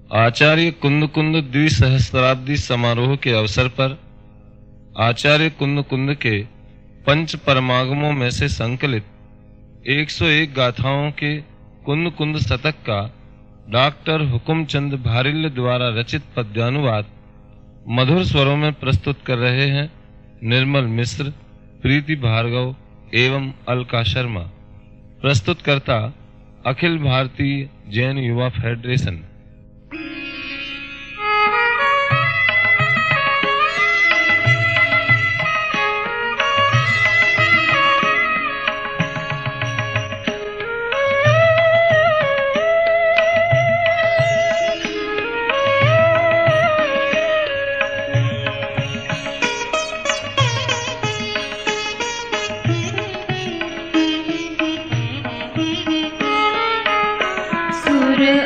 आचार्य कुंद कुंद द्विसहस्राब्दी समारोह के अवसर पर आचार्य कुंद कुंद के पंच परमागमों में से संकलित 101 गाथाओं के कुंद कुंद शतक का डॉक्टर हुकुमचंद भारिल्य द्वारा रचित पद्यानुवाद मधुर स्वरों में प्रस्तुत कर रहे हैं निर्मल मिश्र, प्रीति भार्गव एवं अलका शर्मा। प्रस्तुतकर्ता अखिल भारतीय जैन युवा फेडरेशन।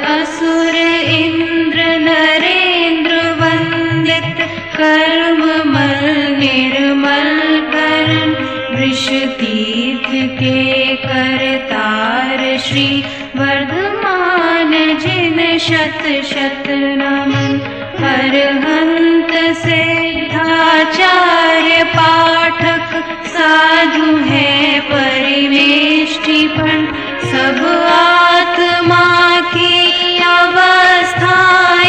असुर इंद्र नरेंद्र वंदित कर्म मल निर्मल करण वृष तीर्थ के करतार श्री वर्धमान जिन शत शत नमन। अरहंत सिद्धाचार्य पाठक साधु है परिवेष्टिपन सब आत्मा की अवस्थाएं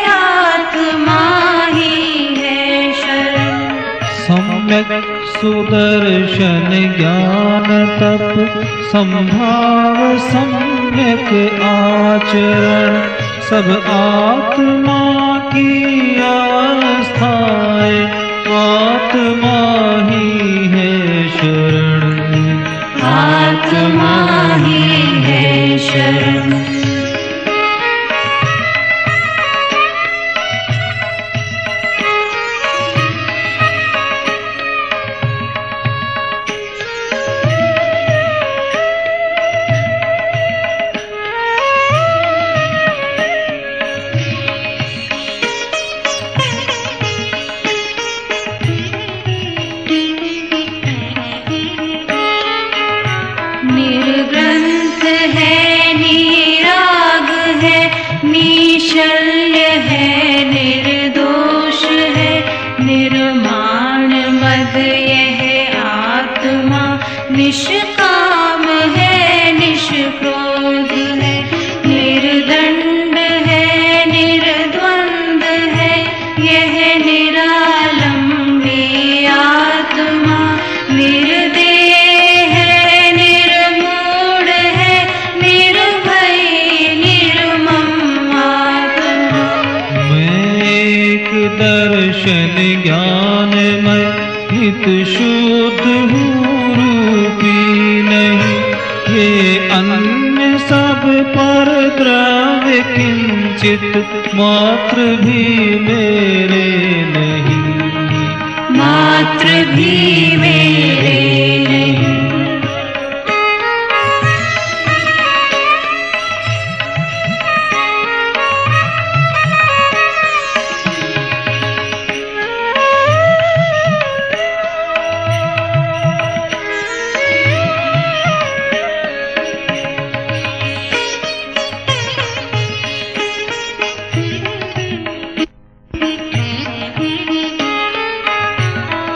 आत्मा ही है शरण। सम्यक सुदर्शन ज्ञान तप संभाव सम्यक आचरण सब आत्मा की अवस्थाएं आत्मा ही है शरण आत्मा ही है शरण। निर्ग्रंथ है निराग है निशल्य है निर्दोष है निर्माण मद यह आत्मा निष्काम है निष्क्रोध है निर्दंड है निर्द्वंद है यह निरालंबी आत्मा निर्देह दर्शन ज्ञानमय हित शुद्ध हूँ रूपी नहीं ये अन्य सब पर द्रव्य किंचित मात्र भी मेरे नहीं मात्र भी मेरे नहीं।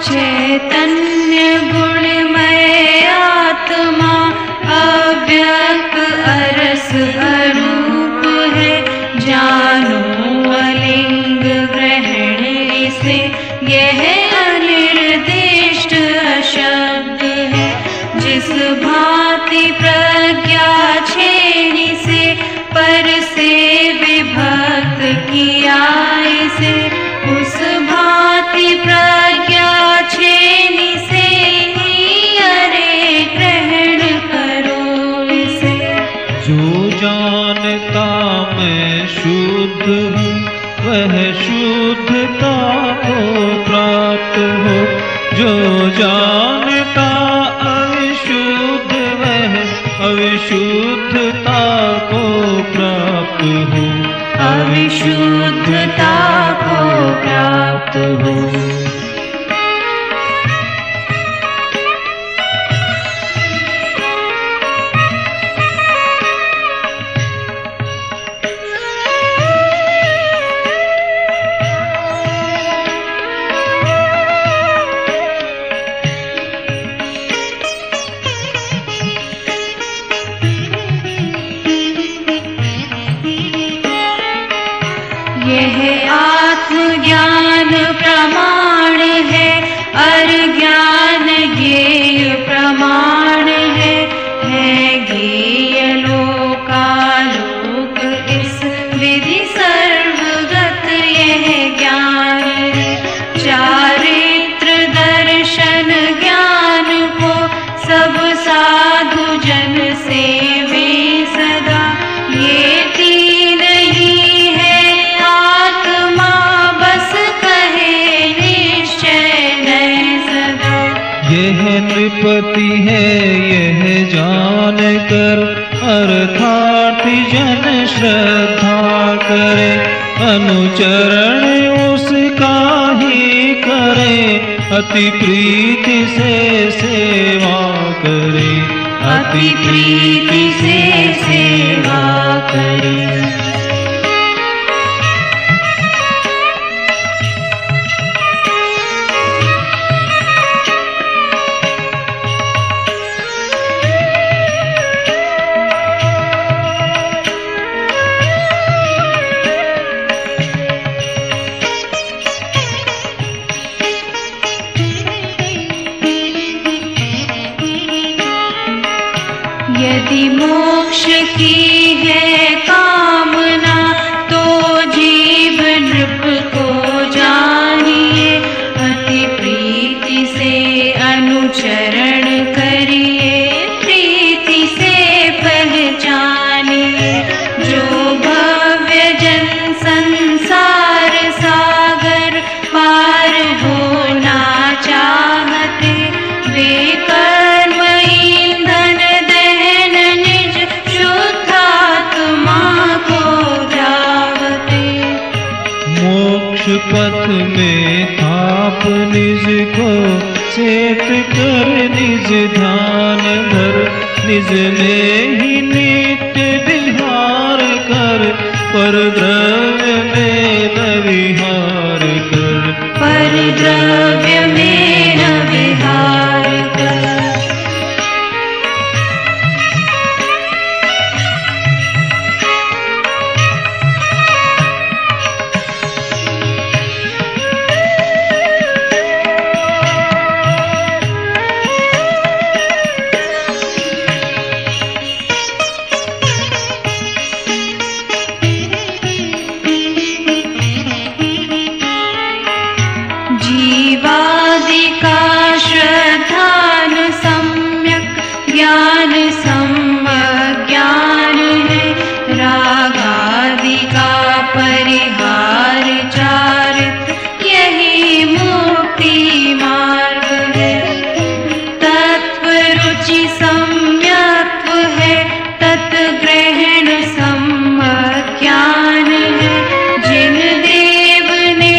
चैतन्य गुणमय आत्मा अव्यक्त अरस अरूप है जानो अलिंग ग्रहण इसे यह अनिर्दिष्ट अशब्द है जिस भांति प्रज्ञा छेनी से पर से विभक्त किया इसे उस भांति प्रज्ञा छेनी से ही अरे ग्रहण करो इसे। जो जानता मैं शुद्ध हूँ वह शुद्धता को प्राप्त हो जो जानता अविशुद्ध वह अविशुद्धता को प्राप्त हो अविशुद्धता को प्राप्त हो। यह आत्मज्ञान प्रमाण है, अज्ञान ज्ञेय प्रमाण है ज्ञेय लोकालोक इस विधि सर्वगत यह ज्ञान है। चारित्र दर्शन ज्ञान को सब साधु जन सेवे सदा, ये तीन ही है आत्मा बस कहे निश्चय नय सदा। यह नृपति है यह जान कर, अर्थात जन श्रद्धा करे, अनुचरण उसका ही करे, अति प्रीति से सेवा करे, अति प्रीति से सेवा करे। यदि मोक्ष की है कामना तो जीव नृप को जानिए, अति प्रीति से अनुचरण करिए, प्रीति से पहचानिए। जो भव्य जन संसार सागर पार होना चाहते, वे कर्म ईंधन दहन निज शुद्धात्मा को जावते। मोक्ष पथ में थाप निज को चेत कर, निज ध्यान धर, निज में ही नित्य विहार कर, पर द्रव्य में न विहार कर, पर द्रव्य में न विहार कर। जीवादि का श्रद्धान सम्यक ज्ञान सम्यक ज्ञान है, रागादि का परिहार चारित्र यही मुक्ति मार्ग है। तत्व रुचि सम्यक्त्व है, तत्ग्रहण सम्यक ज्ञान है। जिन देव ने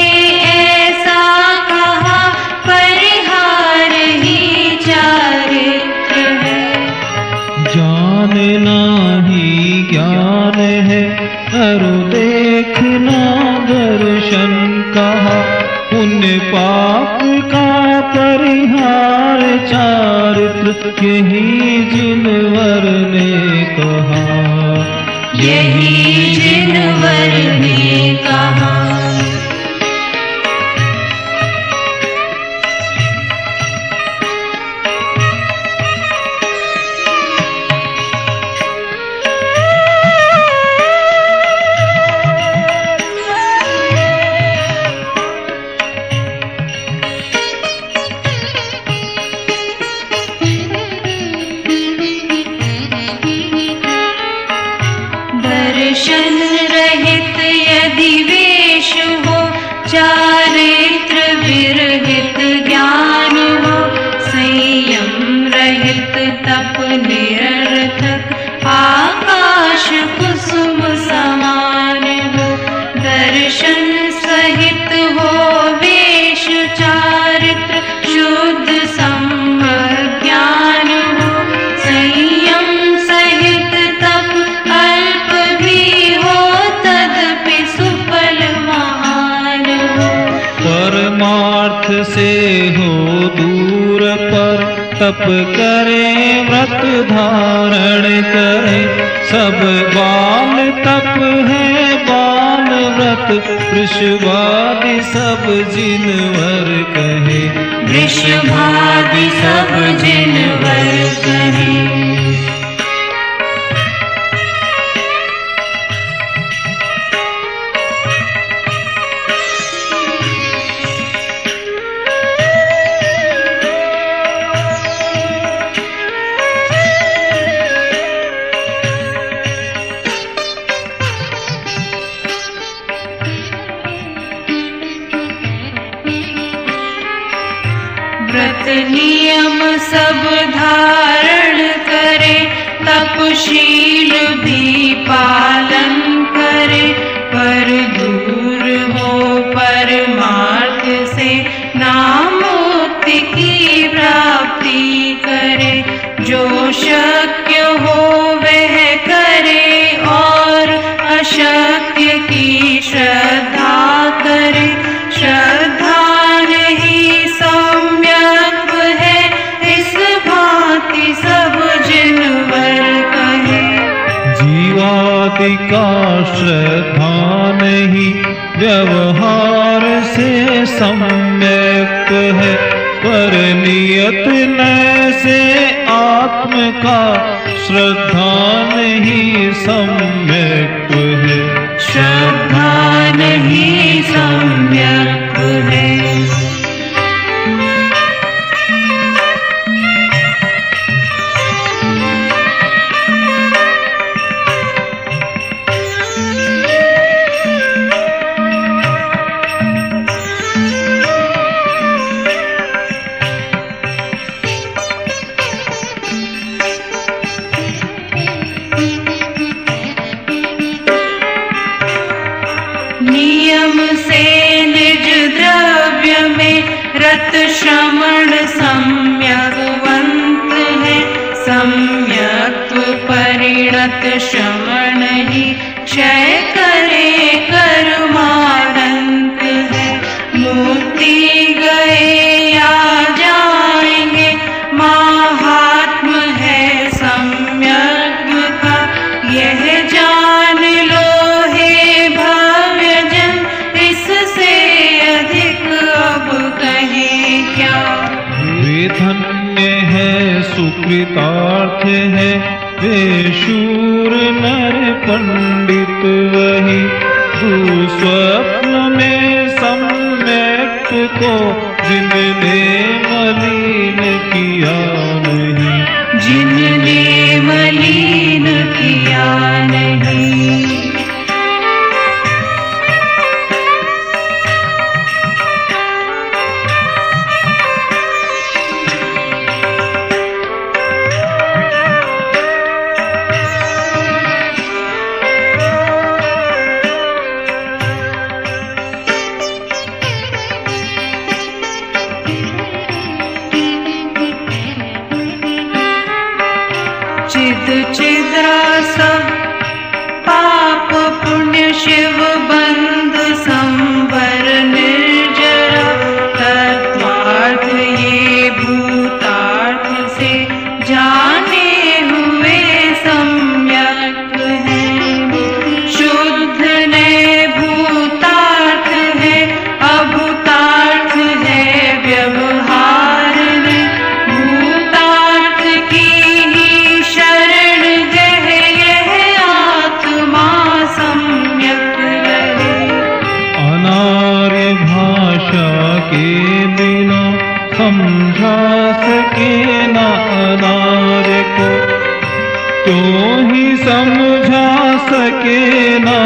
ऐसा कहा परिहार ही चारित्र है। जानना ही ज्ञान है, अरु देखना दर्शन कहा, पुण्य पाप का परिहार चारित्र यही जिनवर ने कहा, यही जिनवर ने कहा। दर्शन रहित यदि वेश हो, चारित्र विरहित ज्ञान हो, संयम रहित तप निरर्थक, आकाश कुसुम समान हो। दर्शन सहित हो वेश चारित्र, शुद्ध सम्यक ज्ञान हो। संयम सहित तप अल्प भी हो, तदपि सुफल महान हो। परमार्थ से हो दूर पर, तप करे व्रत धारण करे, सब बाल तप है बाल व्रत वृषभादि सब जिनवर कहे, वृषभादि सब जिनवर कहे। व्रत नियम सब धारण करे, तपशील भी पालन करे, पर दूर हो परमार्थ से नामुक्ति की प्राप्ति करे। जो शक्य हो वह करे और अशक्य की श्रद्धा करे। श्रद्धा नहीं सम्यक है, इस भांति सब जिनवर कहे। जीवादि का श्रद्धा नहीं, व्यवहार से सम्यक है, पर नियत न से आत्म का श्रद्धा नहीं सम्यक है। श्रद्धा नहीं सम्यक है। नियम से निज द्रव्य में रत श्रमण सम्यकवंत है। सम्यक परिणत श्रमण ही क्षय करे कर्मादंत है। मुक्ति गए या जाएंगे, महात्म है सम्यक का, यह जान लो हे भव्यजन, इससे अधिक अब कहे क्या। वे धन्य है सुकृतार्थ है, वे शूर नर पंडित वही। दुस्वप्न में सम्यक को जिनने मलिन किया नहीं, जिनने मलिन किया नहीं। चिद चिद्रा सब पाप पुण्य शिव बंद संवर निर्जरा। तत्वार्थ ये भूतार्थ से जाने हुए सम्यक है। शुद्ध ने भूतार्थ है, अभूतार्थ है व्यवहार ने। भूतार्थ की ही शरण गए, यह आत्मा सम्यक रहे। अनार्य भाषा के बिना समझा सके ना अनार्य को, तो ही समझा सके ना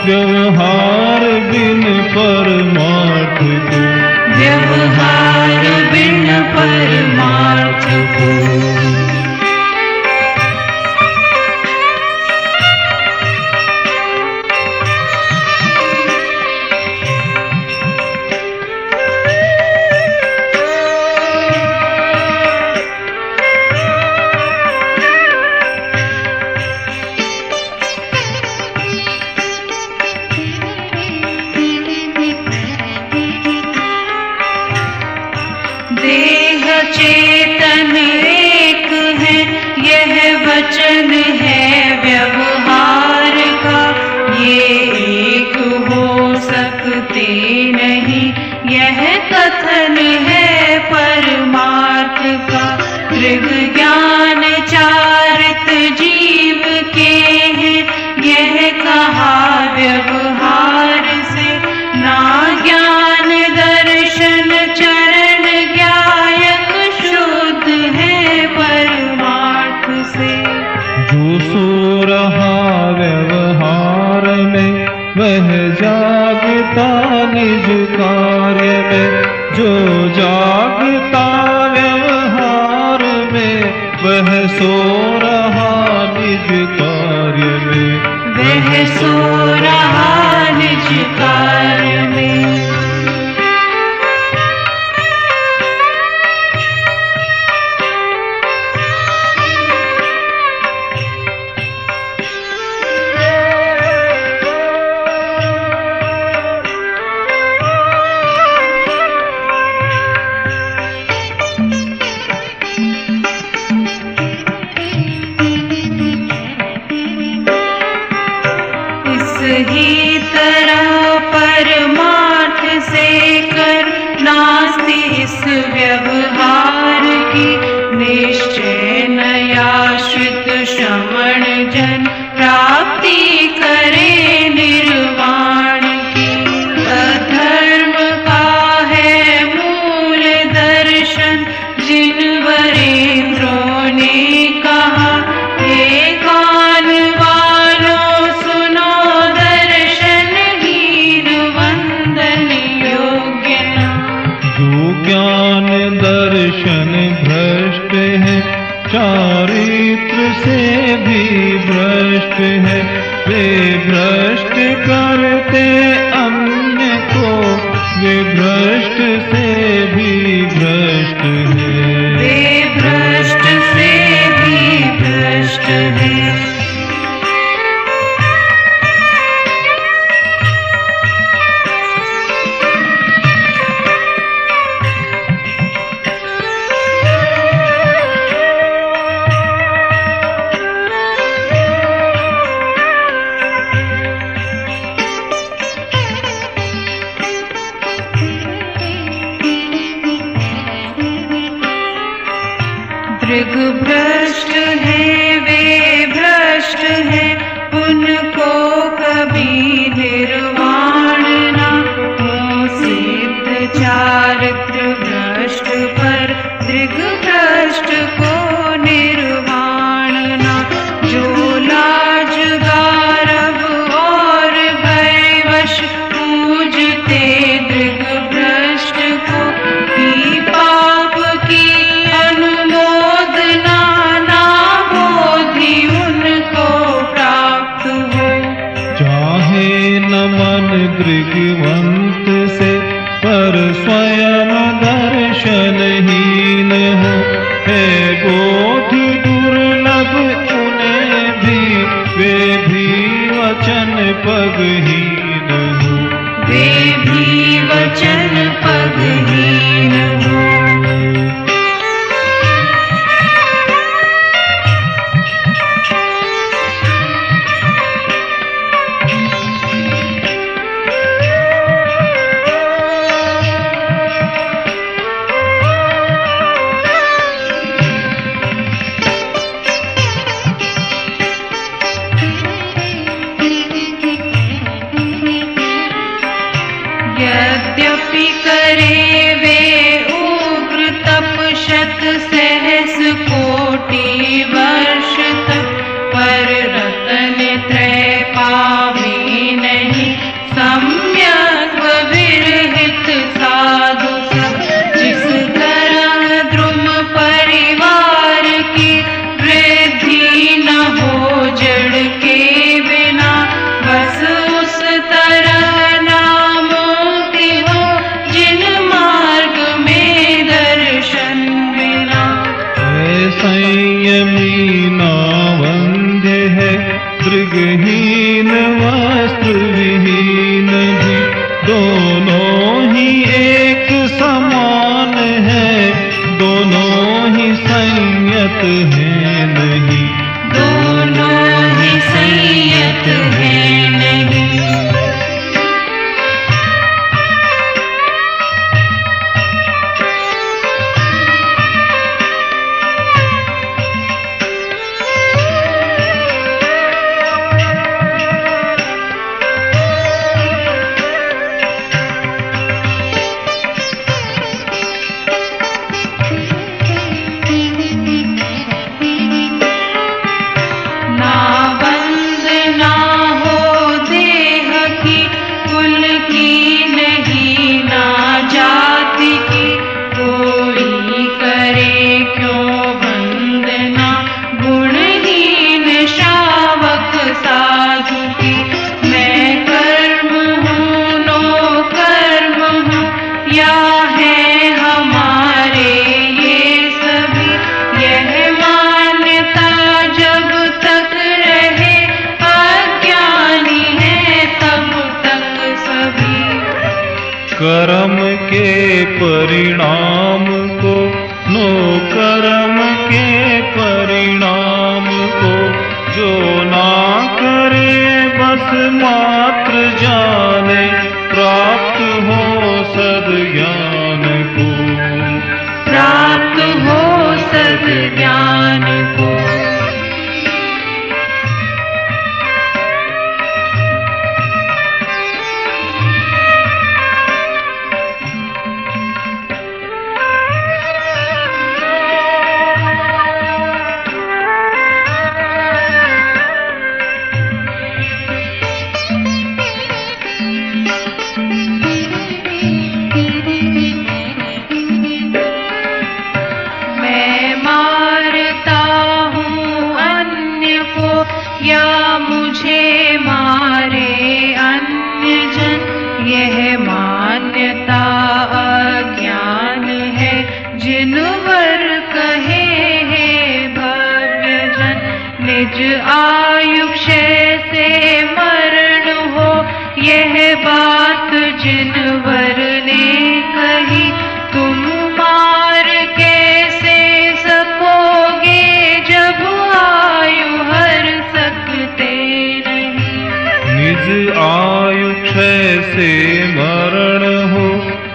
व्यवहार बिन परमार्थ को। व्यवहार बिन परमार्थ को। देह चेतन एक है, यह वचन है व्यवहार का। ये एक हो सकता त्यागता निज कार्य में, जो जागता व्यवहार में, वह सो रहा निज कार्य में, वह सो रहा निज कार्य में। ही तरह परमार्थ से कर नास्ति इस व्यवहार की, निश्चय नयाश्रित श्रमण जन प्राप्ति करे निर्वाण की। अधर्म का है मूल दर्शन, जिन वरेंद्रों ने कहा, हे कान वालों सुनो ज्ञान दर्शन भ्रष्ट है, चारित्र से भी भ्रष्ट है, वे भ्रष्ट करते अन्य को, वे भ्रष्ट से भी भ्रष्ट है, वे भ्रष्ट से भी भ्रष्ट है। मृग भ्रष्ट है, वे भ्रष्ट है, उनको कभी निर्वाण ना हो। सिद्ध चारित्र भ्रष्ट पर दृग भ्रष्ट को निर्वाण ना। जो लाज गारव और भयवश पूजते दृग भ्रष्ट को, ही पाप की दृग्वंत से पर स्वयं दर्शनहीन हो, है बोध दुर्लभ उन्हें भी, वे भी वचन पगहीन हो, वे भी वचन पगहीन हो। यद्यपि करे वे उग्र तप शत सहस कोटि वर्ष तक, पर रतन त्रय पावे नहीं सम्यक विरहित साधु सब। जिस तरह द्रुम परिवार की वृद्धि न हो जड़ के बिना, बस उस तरह संयमी नावंध्य है, दृगहीन वस्त्र विहीन भी, दोनों ही एक समान है, दोनों ही संयत है नहीं, दोनों ही संयत है नहीं। कर्म के परिणाम को, नो कर्म के परिणाम को, जो ना करे बस मात्र जाने, प्राप्त हो सद्ज्ञान को, प्राप्त हो सद्ज्ञान को। या मुझे मारे अन्य जन, यह मान्यता अज्ञान है जिनवर कहे है भव्य जन। निज आयु क्षय से मरण हो, यह बात जिनवर ने कही, तुम मार कैसे सकोगे जब आयु हर सकते नहीं। निज आयु क्षय से मरण हो,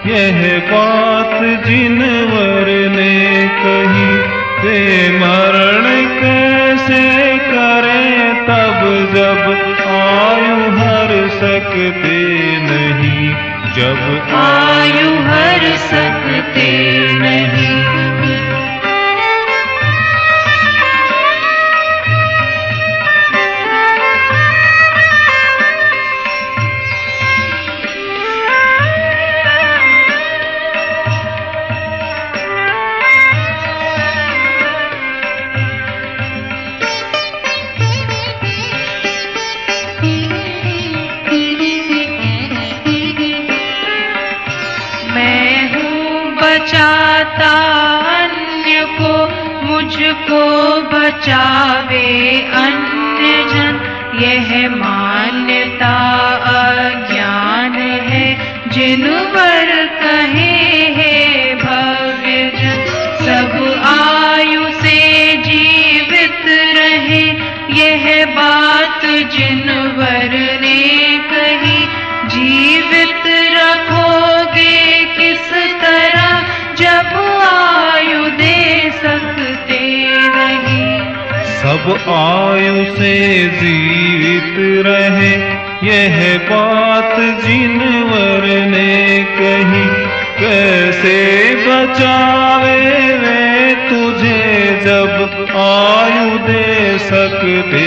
यह बात जिनवर ने कही, वे मरण कैसे करें तब जब आयु हर सकते नहीं, जब आयु हर सकते नहीं। बचाता अन्य को, मुझको बचावे अन्य जन, यह मान्यता अज्ञान है जिनवर कहे है भव्य जन। सब आयु से जीवित रहे, यह बात जिनवर ने कही, जीवित रखोगे किस तरह जब आयु दे सकते नहीं। सब आयु से जीवित रहे, यह बात जिनवर ने कही, कैसे बचावे वे तुझे जब आयु दे सकते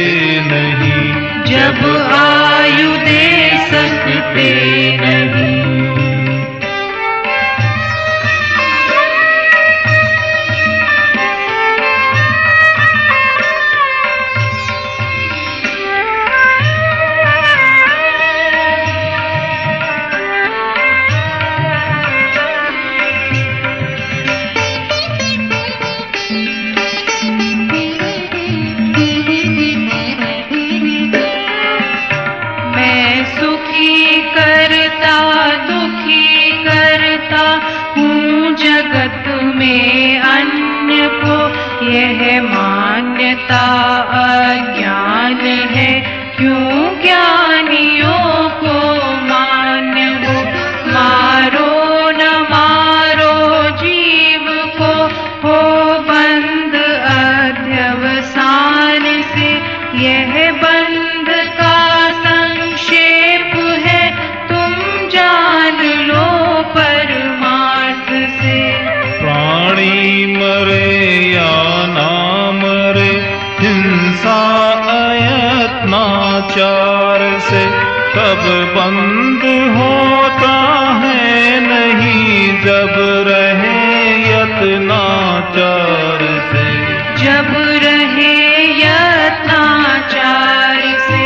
नहीं, जब आयु दे सकते नहीं। जगत में अन्य को, यह मान्यता अज्ञान है क्यों ज्ञानियों को मान्य हो। मारो न मारो जीव को, हो बंध अध्यवसान से, यह बंध का संक्षेप है तुम जान लो परमार्थ से। प्राणी मरे या ना मरे, हिंसा अयत्नाचार से, तब बंद होता है नहीं जब रहे यत्नाचार से, जब रहे यत्नाचार से।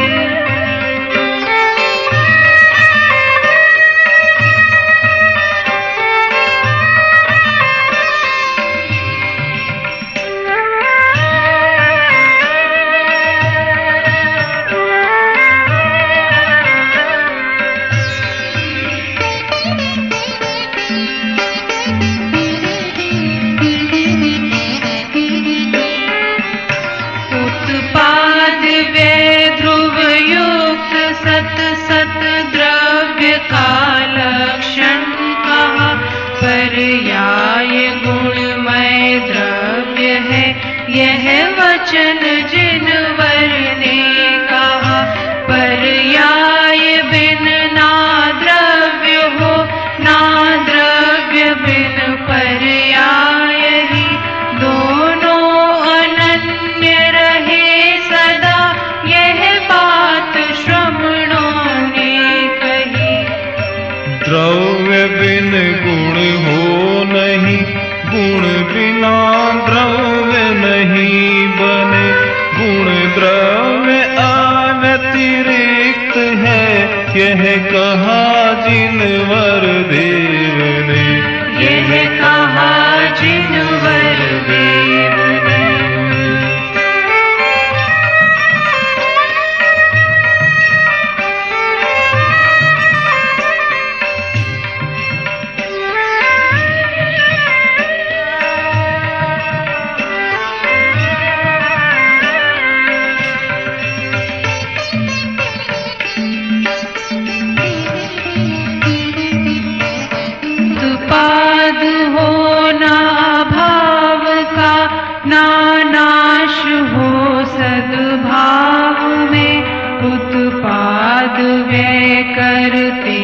द्रव्य बिन गुण हो नहीं, गुण बिना द्रव्य नहीं बने। गुण द्रव्य अव्यतिरिक्त है, यह कहा जिनवर देव ने, यह कहा जिनवर देव ने। उत्पाद हो ना भाव का, ना नाश हो सद्भाव में। उत्पाद व्यय करते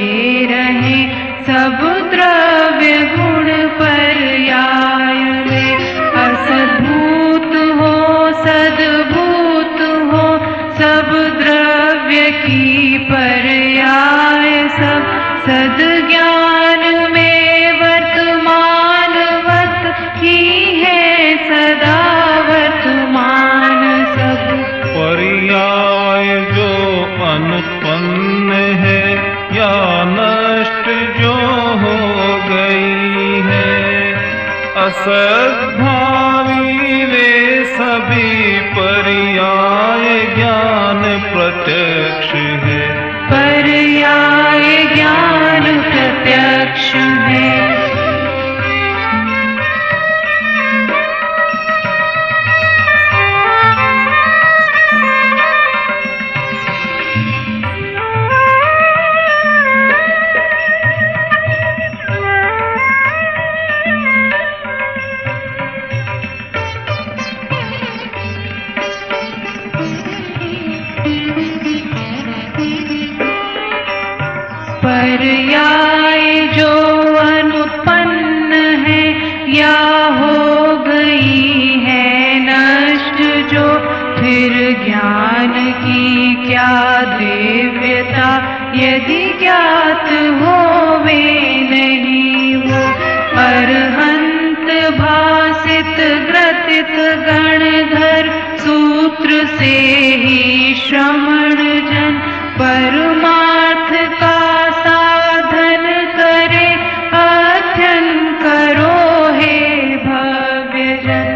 रहे सब द्रव्य गुण पर्याय में। असद्भूत हो सद्भूत हो सब द्रव्य की पर्याय सब। सद्ज्ञान में वर्तमानवत ही है सदा वर्तमान सब। पर्याय जो अनुत्पन्न है या नष्ट जो हो गई है, असद्भावी वे सभी पर्याय ज्ञान प्रत्यक्ष है। पर्याय ज्ञान प्रत्यक्ष है। पर्याय जो अनुत्पन्न है या हो गई है नष्ट जो, फिर ज्ञान की क्या दिव्यता यदि ज्ञात होवे नहीं वो। अरहंत भासित ग्रथित गणधर सूत्र से ही श्रमण जन परमार्थ का साधन करे अध्ययन करो हे भव्य जन।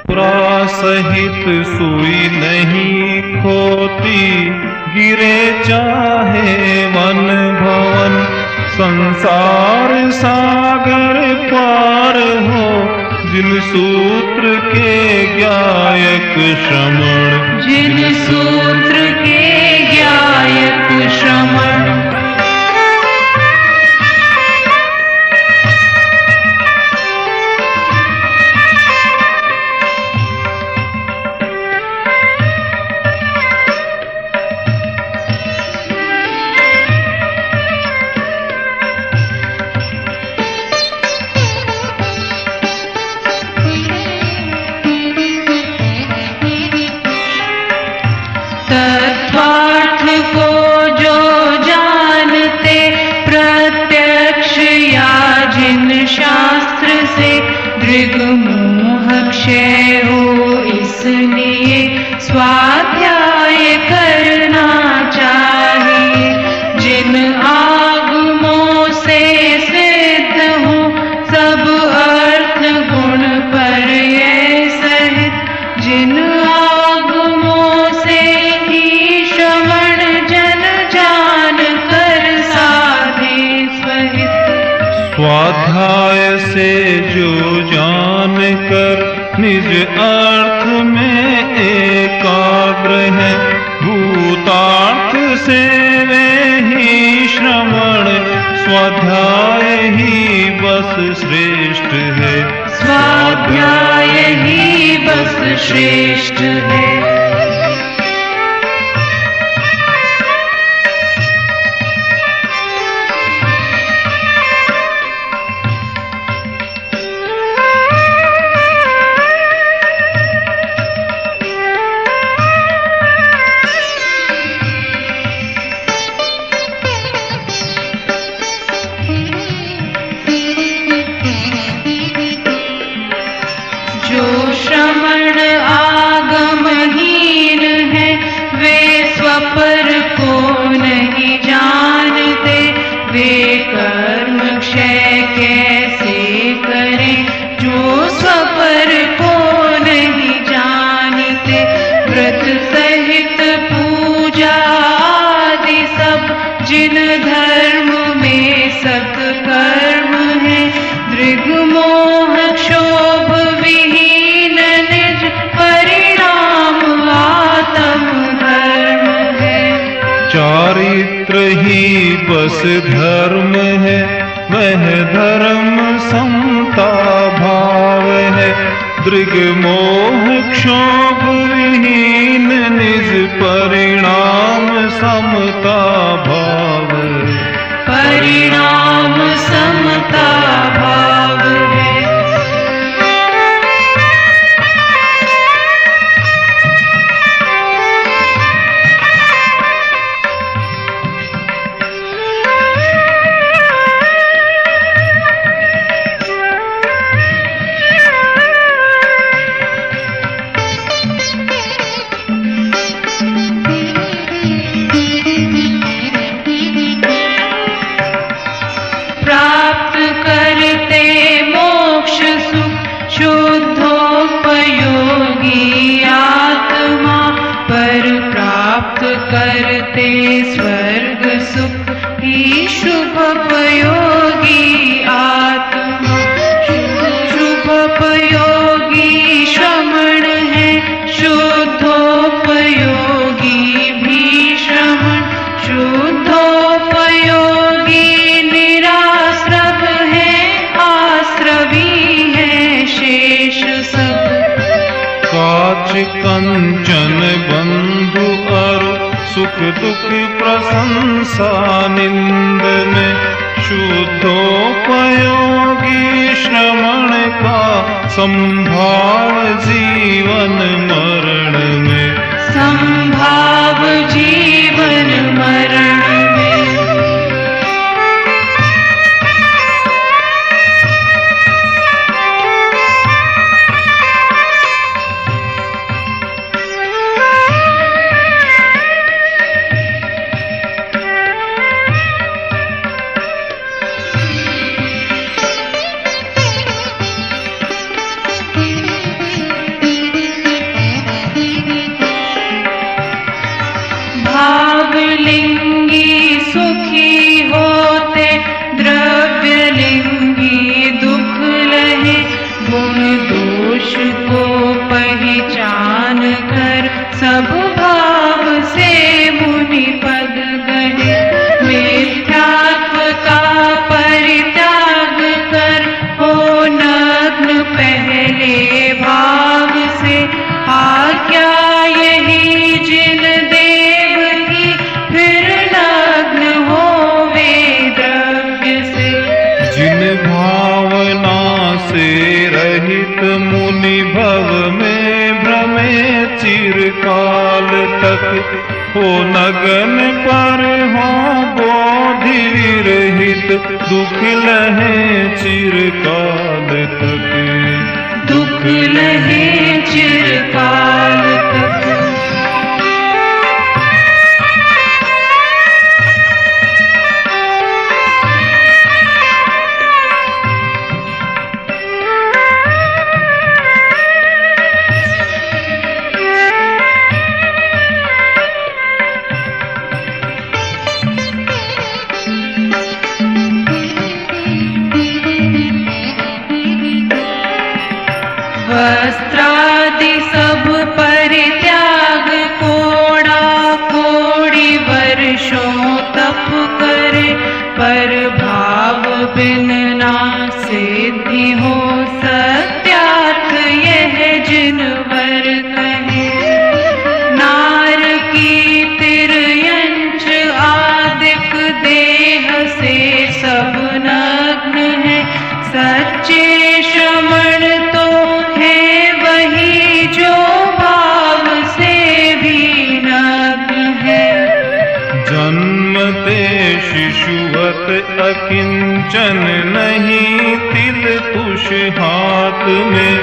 पुरा सहित सुई नहीं खोती, गिरे चाहे वन भवन। संसार सागर पार हो जिन सूत्र के ज्ञायक श्रमण। जिन सूत्र के ज्ञायक श्रमण। तत्वार्थ को जो जानते प्रत्यक्ष या जिन शास्त्र से, दृग्मोह क्षय हो इसलिए स्वाध्याय करना चाहिए। जिन आगमों से सिद्ध हो सब अर्थ गुण पर्याय सहित, जिन आगमों से ही श्रवण जन जान कर साधे स्वहित। स्वाध्याय से जो जान कर निज अर्थ में एकाग्र है, भूतार्थ से वे ही श्रवण स्वाध्याय ही बस श्रेष्ठ है। स्वाध्याय ही बस श्रेष्ठ है। श्रवण आगमहीन है, वे स्वपर को नहीं जानते। वे कर्म क्षय कैसे करें जो स्वपर को नहीं जानते। व्रत सहित पूजा आदि सब जिन धर्म में सत्कर्म है, दृग मोह क्षोभ विहीन निज परिणाम आत्म धर्म है। चारित्र ही बस धर्म है, वह धर्म समता भाव है। दृग मोह क्षोभ विहीन निज परिणाम समता भाव। परिणाम समता भाव है। प्राप्त करते मोक्ष सुख शुद्धोपयोगी आत्मा, पर प्राप्त करते स्वर्ग सुख ही शुभोपयोगी आत्मा। शुभोपयोगी श्रमण है, शुद्धोपयोगी भी श्रमण। शुद्धोपयोगी निराश्रव है, आश्रवी है शेष सब। काच कंचन बंधु अरु सुख दुख प्रशंसा निंद में, शुद्धोपयोगी श्रवण का संभाव जीवन मरण में। संभाव जीवन मरण में। भावलिंगी सुखी होते, द्रव्यलिंगी दुख लहे। गुण दोष को पहचान कर सब भाव से मुनि पद गए। मिथ्यात्व का परित्याग कर हो नग्न पहले भाव से। आज्ञा यही जिन देव की, फिर नग्न होवे द्रव्य से। जिन भावना से रहित मुनि भव में भ्रमे चिरकाल तक, हो नगन पर हो बोधि विरहित, दुख लहे चिरकाल तक। दुख लहे चिरकाल तक। वस्त्रादि सब परित्याग, कोड़ा कोड़ी वर्षों तप करे। पर भाव बिन ना सिद्धि हो, सत्यार्थ यह जिन वर कहे। नार की तिर्यंच आदिक देह से सब नग्न है। सच्चे श्रमण तो है वही जो भाव से भी नग्न है। जन्मते शिशुवत अकिंचन नहीं, तिल तुष हाथ में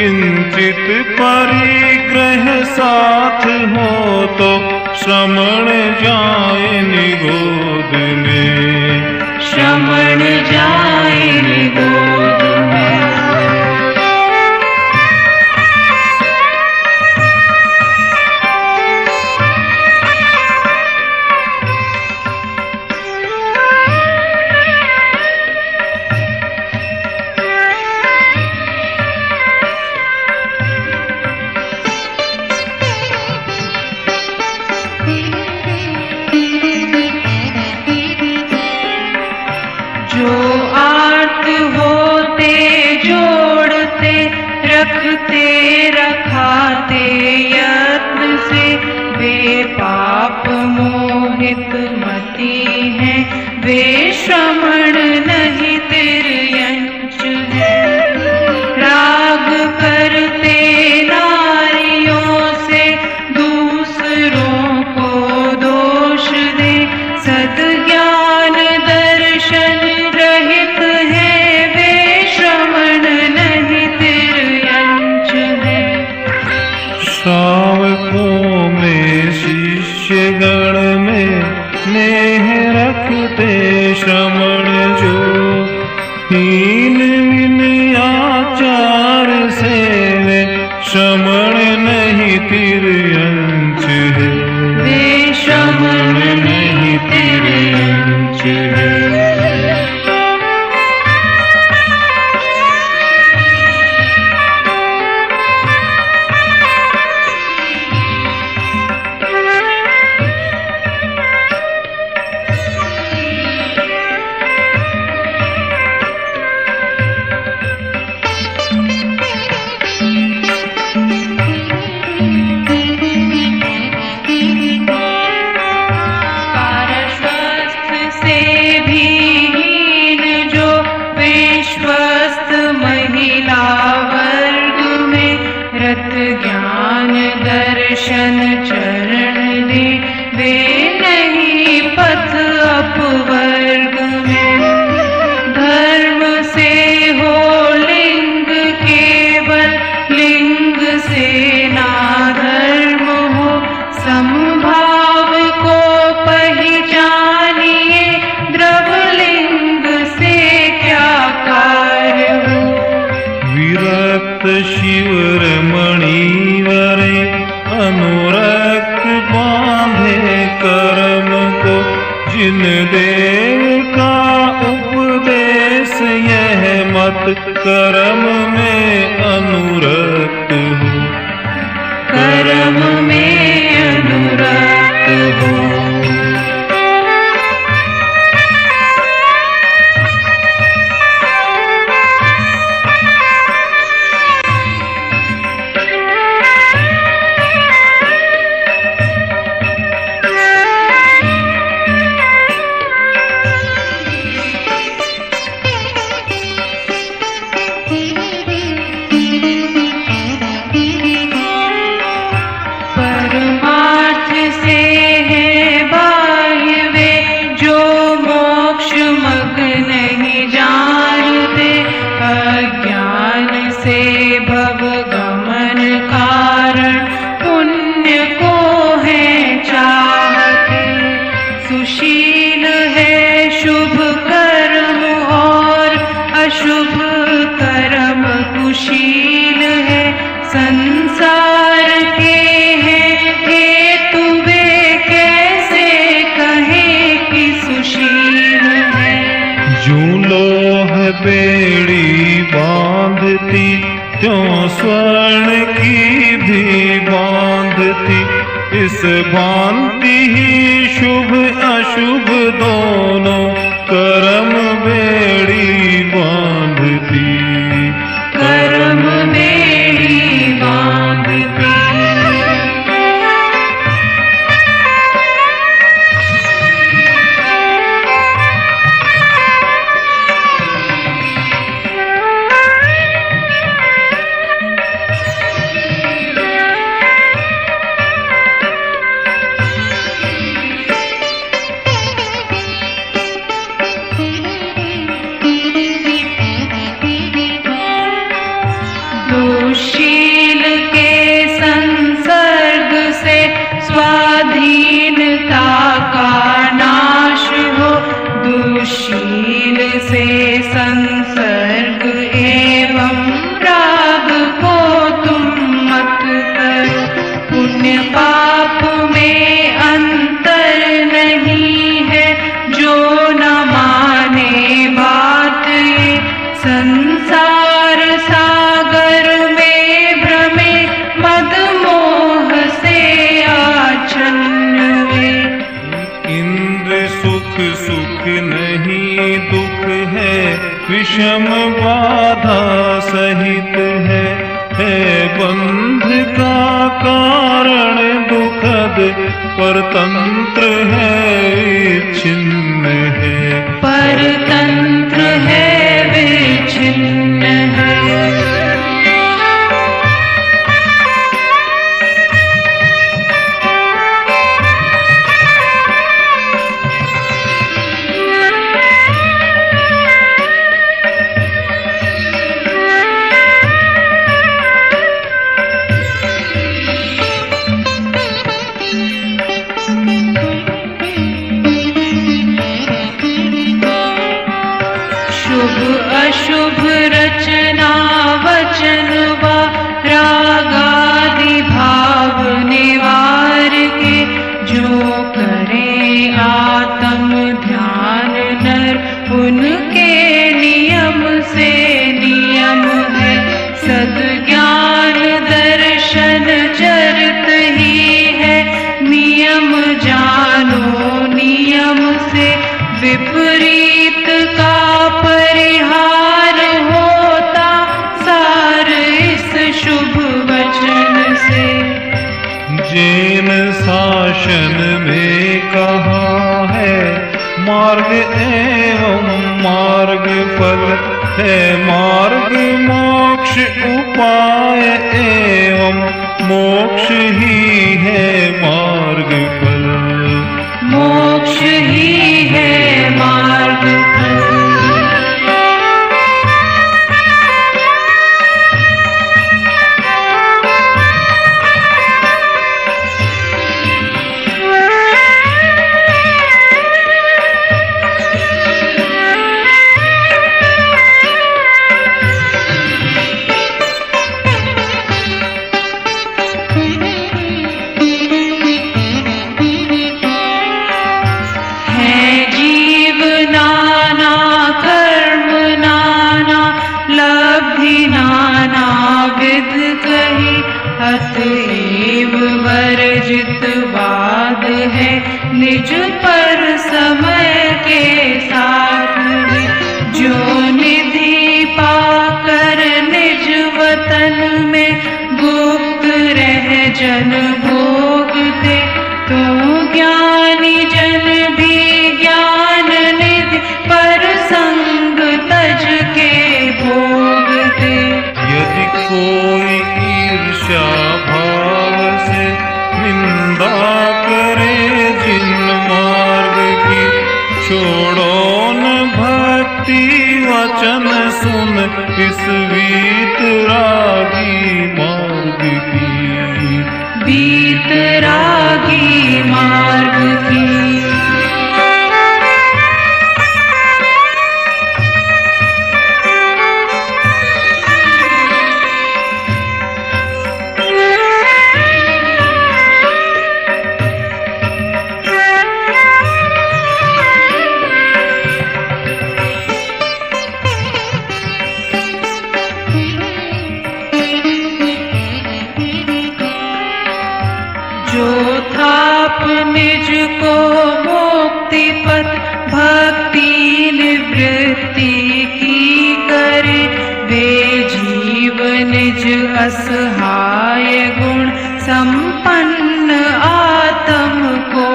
किंचित परिग्रह साथ हो तो श्रमण जाए निगोद में, श्रमण जाए निगोद में। जो आर्त होते जोड़ते रखते रखाते यत्न से, वे पाप मोहित मति हैं, वे श्रमण नहीं तिर्यंच हैं। राग करते नारियों से दूसरों को दोष दे, सद्ज्ञान दर्शन रहित है, वे श्रमण नहीं तिर्यंच है। श्रावकों में शिष्य गण में नेह रखते श्रमण जो, हीन विनय आचार से वे श्रमण नहीं तिर्यंच है, वे श्रमण नहीं तिर्यंच है। ज्ञान दर्शन चरण दे, वे नहीं पथ अपवर्ग में। धर्म से हो लिंग केवल, लिंग से ना धर्म हो, समभाव को पहचानिए, द्रवलिंग से क्या कार्य हो। विरक्त शिवर मणिवरे अनुरक्त बांधे कर्म को, जिन देव का उपदेश यह मत कर्म में अनुरक्त हो, कर्म में अनुरक्त हो। परमार्थ से है बाह्य वे, जो मोक्ष मग नहीं जानते, अज्ञान से भव गमन कारण, पुण्य को है चाहते। सुशील है शुभ कर्म और अशुभ कर्म कुशील है, संसार के हैं हेतु वे, कैसे कहें कि सुशील है। जूं लोह बेड़ी बांधती, त्यों स्वर्ण की भी बांधती, इस भांति ही शुभ अशुभ दोनों कर्म बेड़ी बांधती, कर्म बेड़ी बांधती। शील से संसर्ग एवं राग को तुम मत करो। पुण्य पाप में अंतर नहीं है, जो न माने बात ये संसार सागर में भ्रमे मद मोह से आच्छन्न वे। इंद्र सुख सुख नहीं दुख है, विषम बाधा सहित है बंध का कारण दुखद, परतंत्र है छिन्न है, परतंत्र है विच्छिन्न है। शुभ अशुभ रचना वचन वा रागादि भाव निवार के, जो करे आत्म ध्यान नर उनके नियम से नियम है। सद्ज्ञान दर्शन चरित ही है, नियम जानो नियम से विपरीत का परिहार होता सार इस शुभ वचन से। जैन शासन में कहा है मार्ग एवं मार्ग फल है, मार्ग मोक्ष उपाय एवं मोक्ष ही है मार्ग फल, मोक्ष ही है मार्ग फल। अतएव वर्जित वाद है निज पर समय के साथ में। जो निधि पाकर निज वतन में गुप्त रह जन भोगते, तो ज्ञानी जन भी ज्ञान निधि पर संग तज के भोगते। यदि कोई ईर्ष्या भाव से निंदा करे जिन मार्ग की, छोड़ो न भक्ति वचन सुन इस वीतरागी मार्ग की, वीतरागी मार्ग की। जो थाप निज को मुक्ति पथ भक्ति निवृत्ति की करे, वे जीव निज असहाय गुण संपन्न आत्म को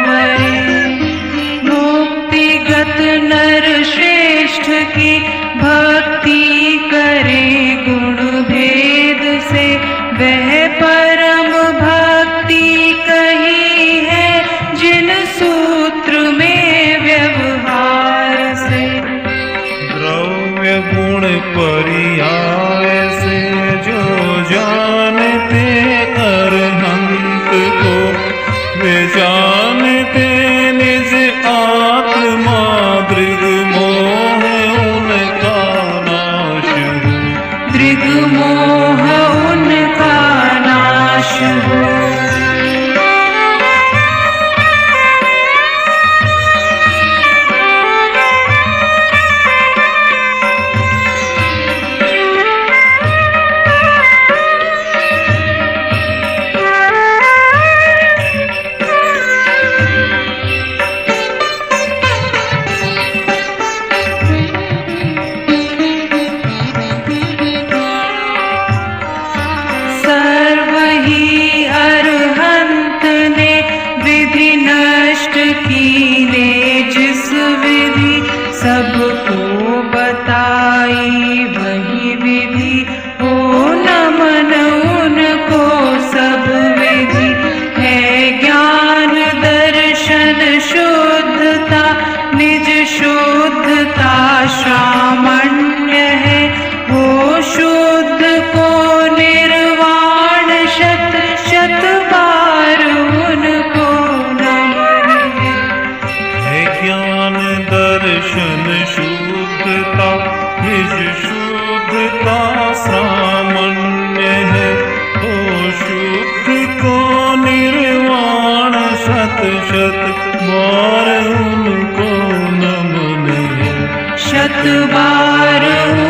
वरे। मुक्तिगत नर श्रेष्ठ की भक्ति करे गुण भेद से, वह परम भक्ति कही है जिन सूत्र में व्यवहार से। द्रव्य गुण पर्याय से जो जानते अरहंत को, वे जानते निज आत्मा दृढ़ शत बार